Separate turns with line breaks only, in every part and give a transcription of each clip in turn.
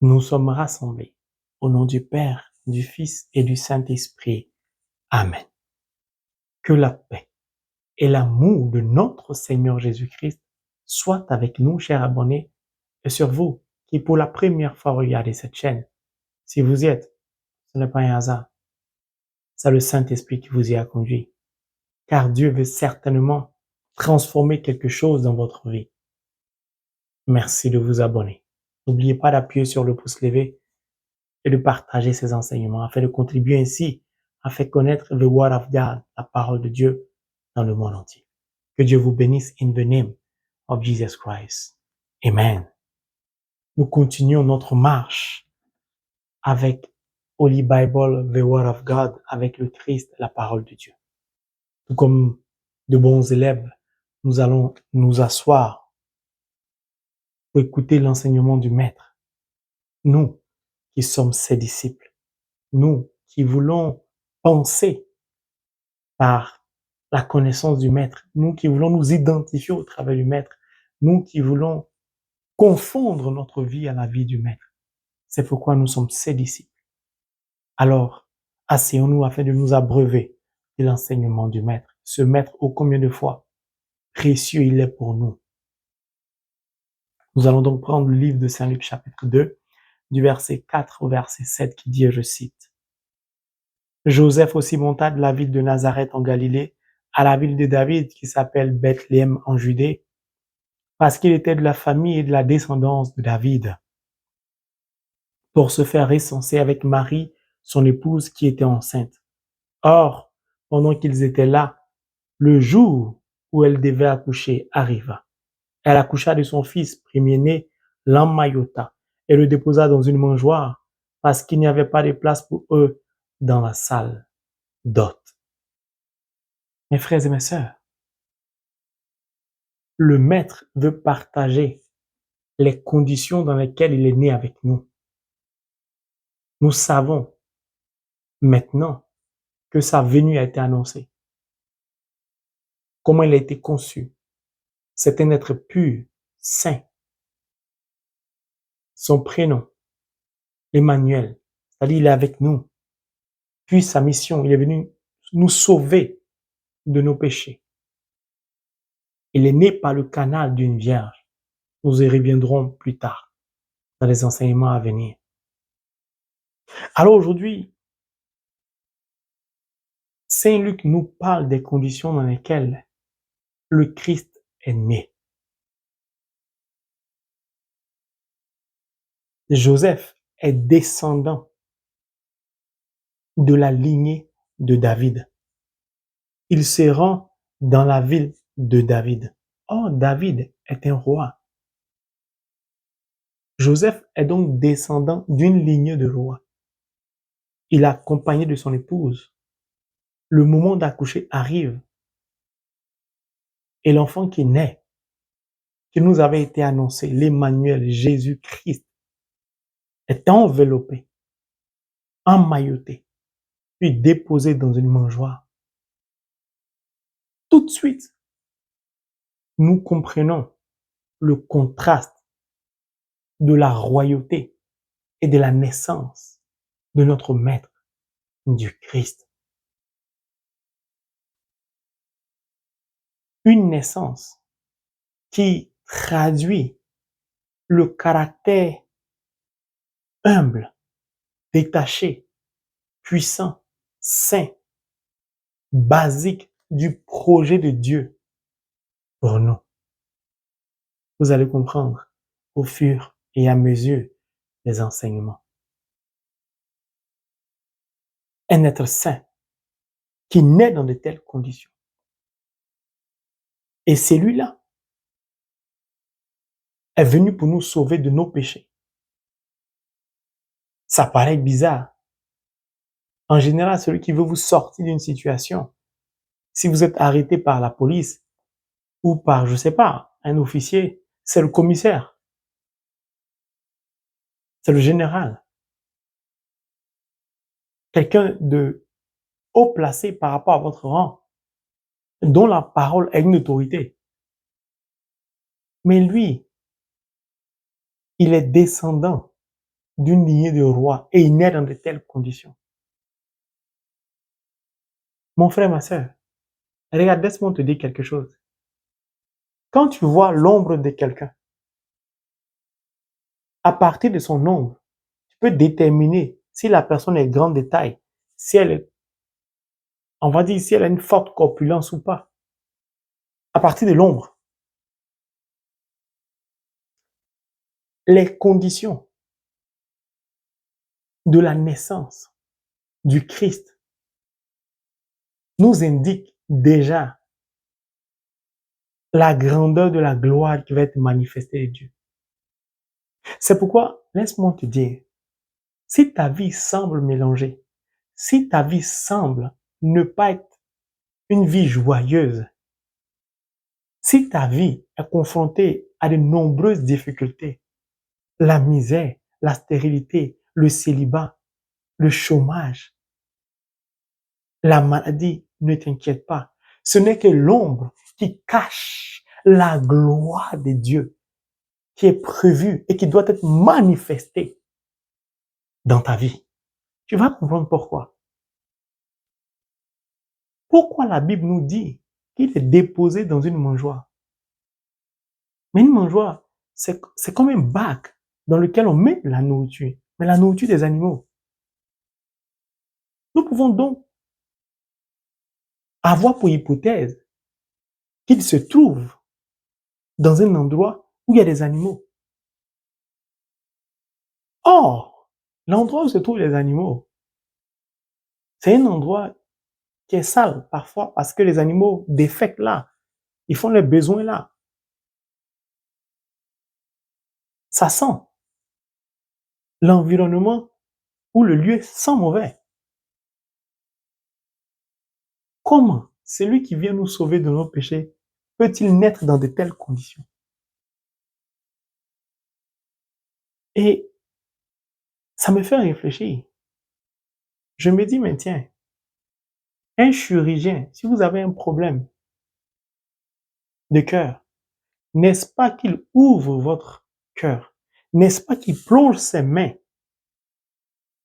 Nous sommes rassemblés au nom du Père, du Fils et du Saint-Esprit. Amen. Que la paix et l'amour de notre Seigneur Jésus-Christ soient avec nous, chers abonnés, et sur vous qui pour la première fois regardez cette chaîne. Si vous y êtes, ce n'est pas un hasard. C'est le Saint-Esprit qui vous y a conduit. Car Dieu veut certainement transformer quelque chose dans votre vie. Merci de vous abonner. N'oubliez pas d'appuyer sur le pouce levé et de partager ces enseignements afin de contribuer ainsi à faire connaître the word of God, la parole de Dieu, dans le monde entier. Que Dieu vous bénisse in the name of Jesus Christ. Amen. Nous continuons notre marche avec Holy Bible, the word of God, avec le Christ, la parole de Dieu. Tout comme de bons élèves, nous allons nous asseoir pour écouter l'enseignement du Maître. Nous qui sommes ses disciples, nous qui voulons penser par la connaissance du Maître, nous qui voulons nous identifier au travers du Maître, nous qui voulons confondre notre vie à la vie du Maître. C'est pourquoi nous sommes ses disciples. Alors, asseyons-nous afin de nous abreuver de l'enseignement du Maître. Ce Maître, ô combien de fois précieux il est pour nous. Nous allons donc prendre le livre de Saint Luc chapitre 2, du verset 4 au verset 7 qui dit, je cite, « Joseph aussi monta de la ville de Nazareth en Galilée à la ville de David qui s'appelle Bethléem en Judée, parce qu'il était de la famille et de la descendance de David, pour se faire recenser avec Marie, son épouse qui était enceinte. Or, pendant qu'ils étaient là, le jour où elle devait accoucher arriva. Elle accoucha de son fils premier-né, l'emmaillota, et le déposa dans une mangeoire, parce qu'il n'y avait pas de place pour eux dans la salle d'hôtes. » Mes frères et mes sœurs, le Maître veut partager les conditions dans lesquelles il est né avec nous. Nous savons maintenant que sa venue a été annoncée. Comment il a été conçu. C'est un être pur, saint. Son prénom, Emmanuel, c'est-à-dire il est avec nous. Puis sa mission, il est venu nous sauver de nos péchés. Il est né par le canal d'une vierge. Nous y reviendrons plus tard dans les enseignements à venir. Alors aujourd'hui, Saint Luc nous parle des conditions dans lesquelles le Christ est né. Joseph est descendant de la lignée de David. Il se rend dans la ville de David. Or, David est un roi. Joseph est donc descendant d'une lignée de rois. Il est accompagné de son épouse. Le moment d'accoucher arrive. Et l'enfant qui naît, qui nous avait été annoncé, l'Emmanuel, Jésus-Christ, est enveloppé, emmailloté, puis déposé dans une mangeoire. Tout de suite, nous comprenons le contraste de la royauté et de la naissance de notre Maître, du Christ. Une naissance qui traduit le caractère humble, détaché, puissant, saint, basique du projet de Dieu pour nous. Vous allez comprendre au fur et à mesure des enseignements. Un être saint qui naît dans de telles conditions. Et celui-là est venu pour nous sauver de nos péchés. Ça paraît bizarre. En général, celui qui veut vous sortir d'une situation, si vous êtes arrêté par la police ou par, je sais pas, un officier, c'est le commissaire. C'est le général. Quelqu'un de haut placé par rapport à votre rang, dont la parole a une autorité. Mais lui, il est descendant d'une lignée de roi et il naît dans de telles conditions. Mon frère, ma sœur, regarde, laisse-moi te dire quelque chose. Quand tu vois l'ombre de quelqu'un, à partir de son ombre, tu peux déterminer si la personne est grande de taille, si elle est, on va dire, si elle a une forte corpulence ou pas. À partir de l'ombre, les conditions de la naissance du Christ nous indiquent déjà la grandeur de la gloire qui va être manifestée de Dieu. C'est pourquoi, laisse-moi te dire, si ta vie semble mélangée, si ta vie semble ne pas être une vie joyeuse, si ta vie est confrontée à de nombreuses difficultés, la misère, la stérilité, le célibat, le chômage, la maladie, ne t'inquiète pas. Ce n'est que l'ombre qui cache la gloire de Dieu qui est prévue et qui doit être manifestée dans ta vie. Tu vas comprendre pourquoi. Pourquoi la Bible nous dit qu'il est déposé dans une mangeoire? Mais une mangeoire, c'est comme un bac dans lequel on met la nourriture, mais la nourriture des animaux. Nous pouvons donc avoir pour hypothèse qu'il se trouve dans un endroit où il y a des animaux. Or, l'endroit où se trouvent les animaux, c'est un endroit qui est sale parfois parce que les animaux défèquent là. Ils font leurs besoins là. Ça sent. L'environnement ou le lieu sent mauvais. Comment celui qui vient nous sauver de nos péchés peut-il naître dans de telles conditions? Et ça me fait réfléchir. Je me dis, mais tiens, un chirurgien, si vous avez un problème de cœur, n'est-ce pas qu'il ouvre votre cœur? N'est-ce pas qu'il plonge ses mains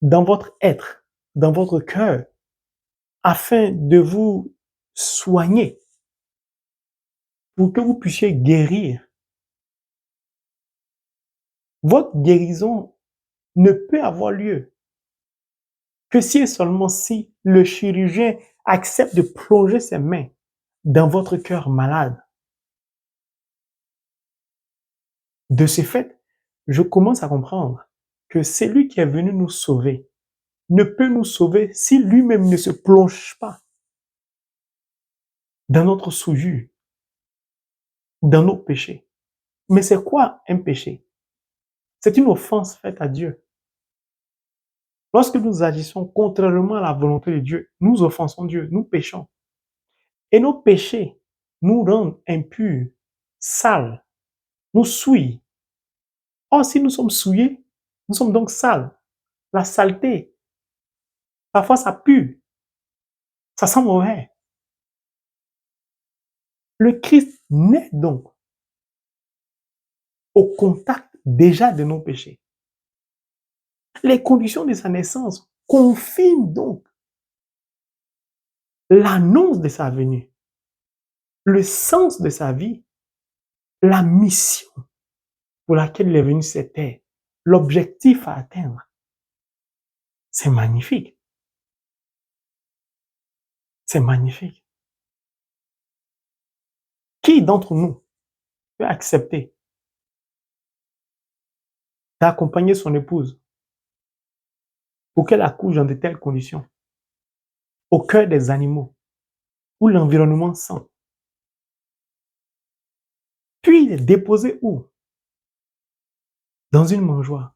dans votre être, dans votre cœur, afin de vous soigner, pour que vous puissiez guérir? Votre guérison ne peut avoir lieu que si et seulement si le chirurgien accepte de plonger ses mains dans votre cœur malade. De ce fait, je commence à comprendre que celui qui est venu nous sauver ne peut nous sauver si lui-même ne se plonge pas dans notre souillure, dans nos péchés. Mais c'est quoi un péché? C'est une offense faite à Dieu. Lorsque nous agissons contrairement à la volonté de Dieu, nous offensons Dieu, nous péchons. Et nos péchés nous rendent impurs, sales, nous souillent. Or, si nous sommes souillés, nous sommes donc sales. La saleté, parfois ça pue, ça sent mauvais. Le Christ naît donc au contact déjà de nos péchés. Les conditions de sa naissance confirment donc l'annonce de sa venue, le sens de sa vie, la mission pour laquelle il est venu sur cette terre, l'objectif à atteindre. C'est magnifique. C'est magnifique. Qui d'entre nous peut accepter d'accompagner son épouse pour qu'elle accouche dans de telles conditions, au cœur des animaux, où l'environnement sent? Puis il est déposé où? Dans une mangeoire.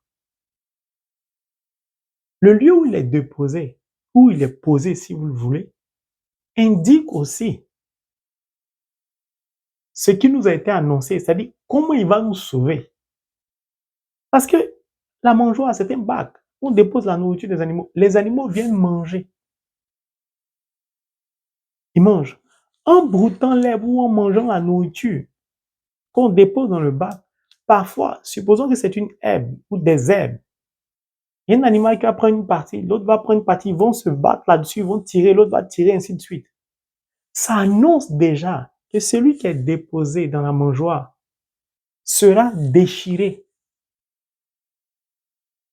Le lieu où il est déposé, où il est posé si vous le voulez, indique aussi ce qui nous a été annoncé, c'est-à-dire comment il va nous sauver. Parce que la mangeoire, c'est un bac. On dépose la nourriture des animaux. Les animaux viennent manger. Ils mangent. En broutant l'herbe ou en mangeant la nourriture qu'on dépose dans le bac, parfois, supposons que c'est une herbe ou des herbes, Il y a un animal qui va prendre une partie, l'autre va prendre une partie, ils vont se battre là-dessus, ils vont tirer, l'autre va tirer, ainsi de suite. Ça annonce déjà que celui qui est déposé dans la mangeoire sera déchiré.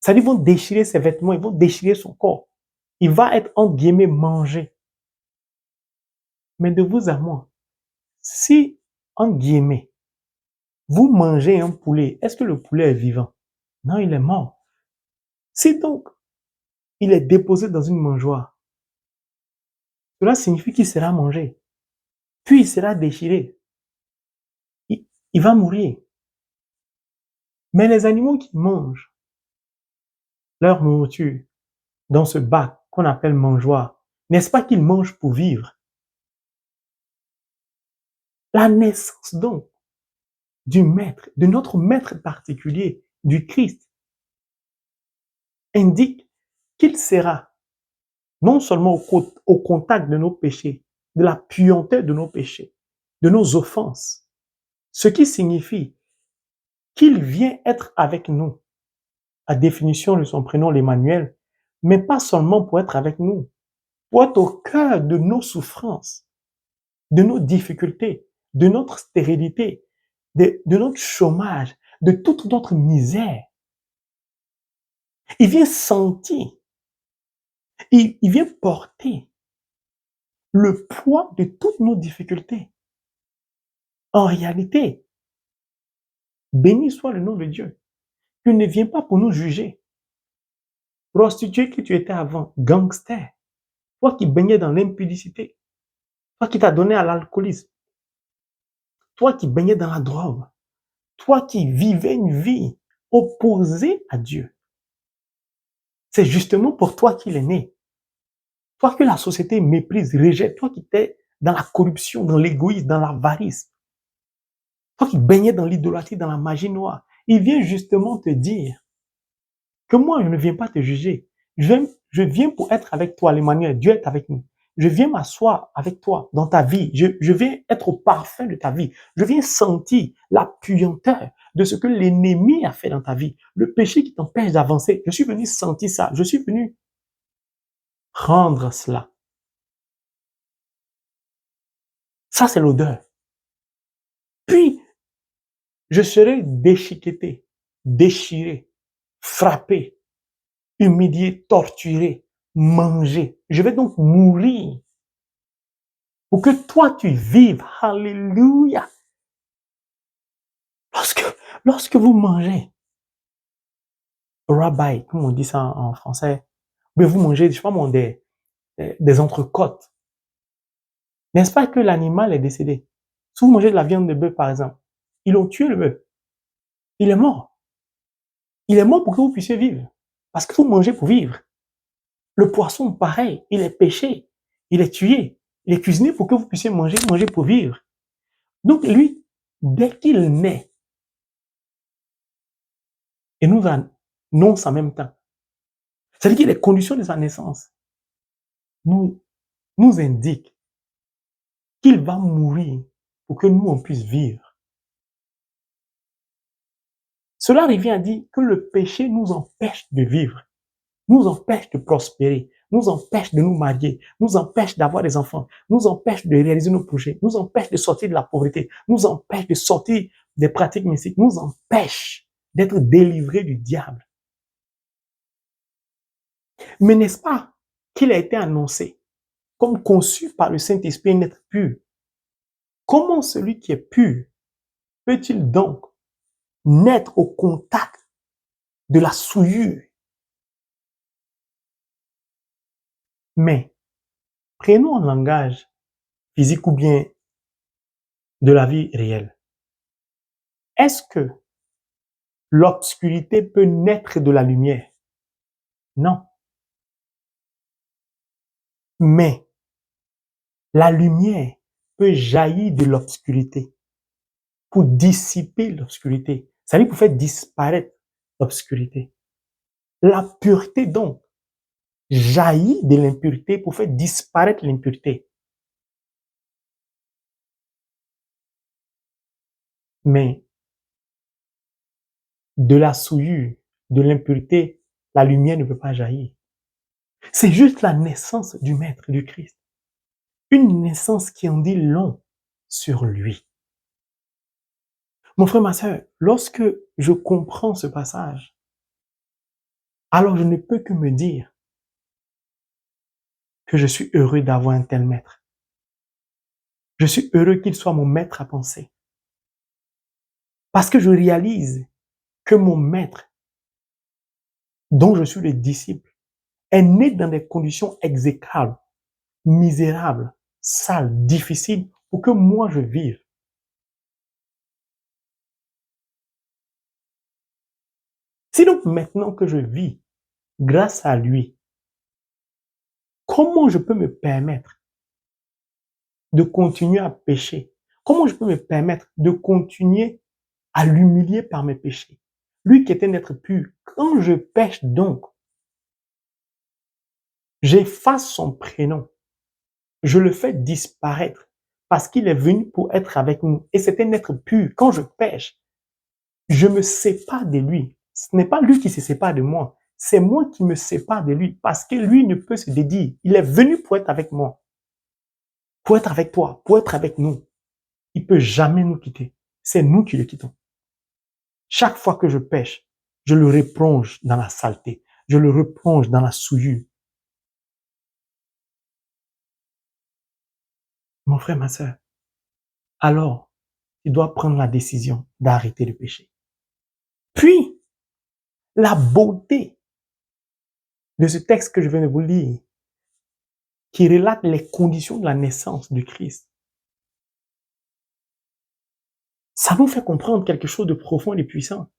Ça dit, ils vont déchirer ses vêtements, ils vont déchirer son corps. Il va être, entre guillemets, mangé. Mais de vous à moi, si, entre guillemets, vous mangez un poulet, est-ce que le poulet est vivant? Non, il est mort. Si donc, il est déposé dans une mangeoire, cela signifie qu'il sera mangé. Puis il sera déchiré. Il va mourir. Mais les animaux qui mangent leur nourriture dans ce bac qu'on appelle mangeoire, n'est-ce pas qu'ils mangent pour vivre? La naissance donc du maître, de notre maître particulier, du Christ, indique qu'il sera non seulement au contact de nos péchés, de la puanteur de nos péchés, de nos offenses, ce qui signifie qu'il vient être avec nous, à définition de son prénom l'Emmanuel, mais pas seulement pour être avec nous, pour être au cœur de nos souffrances, de nos difficultés, de notre stérilité, de notre chômage, de toute notre misère. Il vient sentir, il vient porter le poids de toutes nos difficultés. En réalité, béni soit le nom de Dieu. Il ne vient pas pour nous juger. Prostituée que tu étais avant, gangster, toi qui baignais dans l'impudicité, toi qui t'as donné à l'alcoolisme, toi qui baignais dans la drogue, toi qui vivais une vie opposée à Dieu. C'est justement pour toi qu'il est né. Toi que la société méprise, rejette, toi qui étais dans la corruption, dans l'égoïsme, dans l'avarice, toi qui baignais dans l'idolâtrie, dans la magie noire, il vient justement te dire que moi, je ne viens pas te juger. Je viens pour être avec toi, l'Emmanuel. Dieu est avec nous. Je viens m'asseoir avec toi dans ta vie. Je viens être au parfum de ta vie. Je viens sentir la puanteur de ce que l'ennemi a fait dans ta vie. Le péché qui t'empêche d'avancer. Je suis venu sentir ça. Je suis venu rendre cela. Ça, c'est l'odeur. Puis, je serai déchiqueté, déchiré, frappé, humilié, torturé, mangé. Je vais donc mourir pour que toi tu vives. Alléluia. Lorsque vous mangez, rabbi, comme on dit ça en français, mais vous mangez, je sais pas moi, des entrecôtes. N'est-ce pas que l'animal est décédé? Si vous mangez de la viande de bœuf, par exemple, ils ont tué le bœuf. Il est mort. Il est mort pour que vous puissiez vivre. Parce que vous mangez pour vivre. Le poisson, pareil, il est pêché, il est tué, il est cuisiné pour que vous puissiez manger pour vivre. Donc lui, dès qu'il naît, et nous annonce en même temps, c'est-à-dire que les conditions de sa naissance nous indiquent qu'il va mourir pour que nous, on puisse vivre. Cela revient à dire que le péché nous empêche de vivre, nous empêche de prospérer, nous empêche de nous marier, nous empêche d'avoir des enfants, nous empêche de réaliser nos projets, nous empêche de sortir de la pauvreté, nous empêche de sortir des pratiques mystiques, nous empêche d'être délivrés du diable. Mais n'est-ce pas qu'il a été annoncé comme conçu par le Saint-Esprit un être pur? Comment celui qui est pur peut-il donc naître au contact de la souillure? Mais prenons un langage physique ou bien de la vie réelle. Est-ce que l'obscurité peut naître de la lumière? Non. Mais la lumière peut jaillir de l'obscurité pour dissiper l'obscurité. C'est-à-dire pour faire disparaître l'obscurité. La pureté donc jaillit de l'impureté pour faire disparaître l'impureté. Mais de la souillure, de l'impureté, la lumière ne peut pas jaillir. C'est juste la naissance du Maître, du Christ. Une naissance qui en dit long sur lui. Mon frère, ma sœur, lorsque je comprends ce passage, alors je ne peux que me dire que je suis heureux d'avoir un tel maître. Je suis heureux qu'il soit mon maître à penser. Parce que je réalise que mon maître, dont je suis le disciple, est né dans des conditions exécrables, misérables, sales, difficiles, pour que moi je vive. Si donc maintenant que je vis grâce à lui, comment je peux me permettre de continuer à pécher? Comment je peux me permettre de continuer à l'humilier par mes péchés? Lui qui était un être pur, quand je pêche donc, j'efface son prénom, je le fais disparaître parce qu'il est venu pour être avec nous. Et c'est un être pur. Quand je pêche, je me sépare de lui. Ce n'est pas lui qui se sépare de moi. C'est moi qui me sépare de lui parce que lui ne peut se dédier. Il est venu pour être avec moi, pour être avec toi, pour être avec nous. Il peut jamais nous quitter. C'est nous qui le quittons. Chaque fois que je pêche, je le replonge dans la saleté. Je le replonge dans la souillure. Mon frère, ma sœur, alors, tu dois prendre la décision d'arrêter de pécher. Puis, la beauté de ce texte que je viens de vous lire, qui relate les conditions de la naissance du Christ, ça nous fait comprendre quelque chose de profond et de puissant.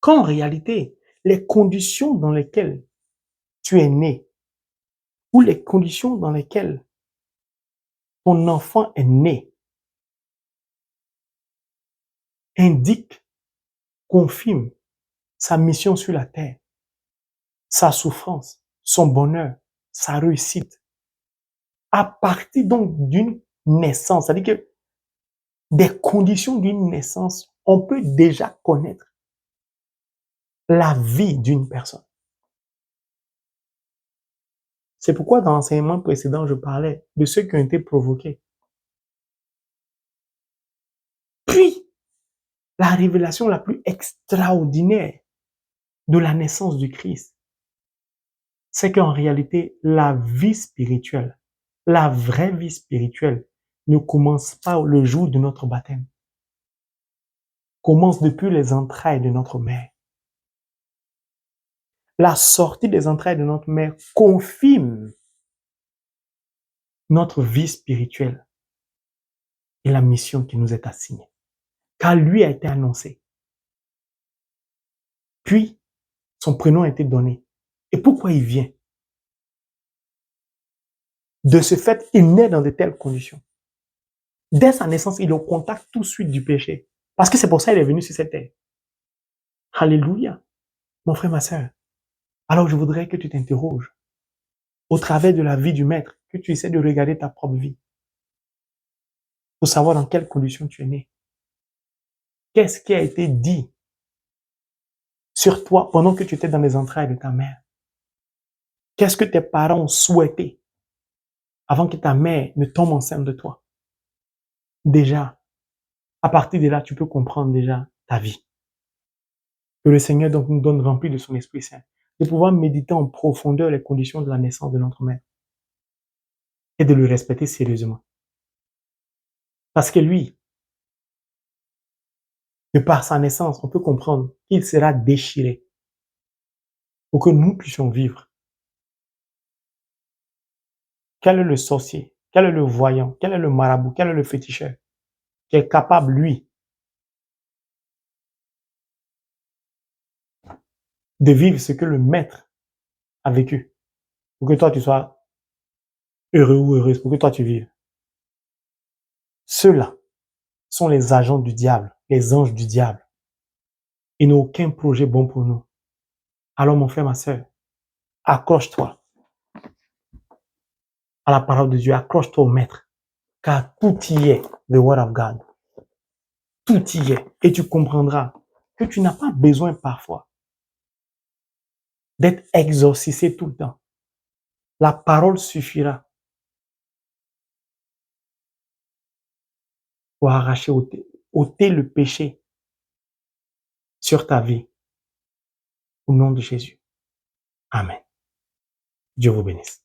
Qu'en réalité, les conditions dans lesquelles tu es né, ou les conditions dans lesquelles ton enfant est né, indiquent, confirment sa mission sur la terre, sa souffrance, son bonheur, sa réussite. À partir donc d'une naissance, c'est-à-dire que des conditions d'une naissance, on peut déjà connaître la vie d'une personne. C'est pourquoi dans l'enseignement précédent, je parlais de ceux qui ont été provoqués. Puis, la révélation la plus extraordinaire de la naissance du Christ, c'est qu'en réalité, la vie spirituelle, la vraie vie spirituelle, ne commence pas le jour de notre baptême. Commence depuis les entrailles de notre mère. La sortie des entrailles de notre mère confirme notre vie spirituelle et la mission qui nous est assignée. Car lui a été annoncé. Puis, son prénom a été donné. Et pourquoi il vient? De ce fait, il naît dans de telles conditions. Dès sa naissance, il est au contact tout de suite du péché. Parce que c'est pour ça qu'il est venu sur cette terre. Alléluia. Mon frère, ma sœur. Alors je voudrais que tu t'interroges au travers de la vie du Maître, que tu essaies de regarder ta propre vie pour savoir dans quelles conditions tu es né. Qu'est-ce qui a été dit sur toi pendant que tu étais dans les entrailles de ta mère? Qu'est-ce que tes parents ont souhaité avant que ta mère ne tombe enceinte de toi? Déjà, à partir de là, tu peux comprendre déjà ta vie. Que le Seigneur donc nous donne rempli de son Esprit Saint, de pouvoir méditer en profondeur les conditions de la naissance de notre mère et de le respecter sérieusement. Parce que lui, de par sa naissance, on peut comprendre qu'il sera déchiré pour que nous puissions vivre. Quel est le sorcier? Quel est le voyant? Quel est le marabout? Quel est le féticheur qui est capable, lui, de vivre ce que le Maître a vécu pour que toi tu sois heureux ou heureuse, pour que toi tu vives? Ceux-là sont les agents du diable, les anges du diable. Ils n'ont aucun projet bon pour nous. Alors mon frère, ma sœur, accroche-toi à la parole de Dieu, accroche-toi au Maître, car tout y est, the word of God. Tout y est. Et tu comprendras que tu n'as pas besoin parfois d'être exorcisé tout le temps. La parole suffira pour arracher, ôter le péché sur ta vie. Au nom de Jésus. Amen. Dieu vous bénisse.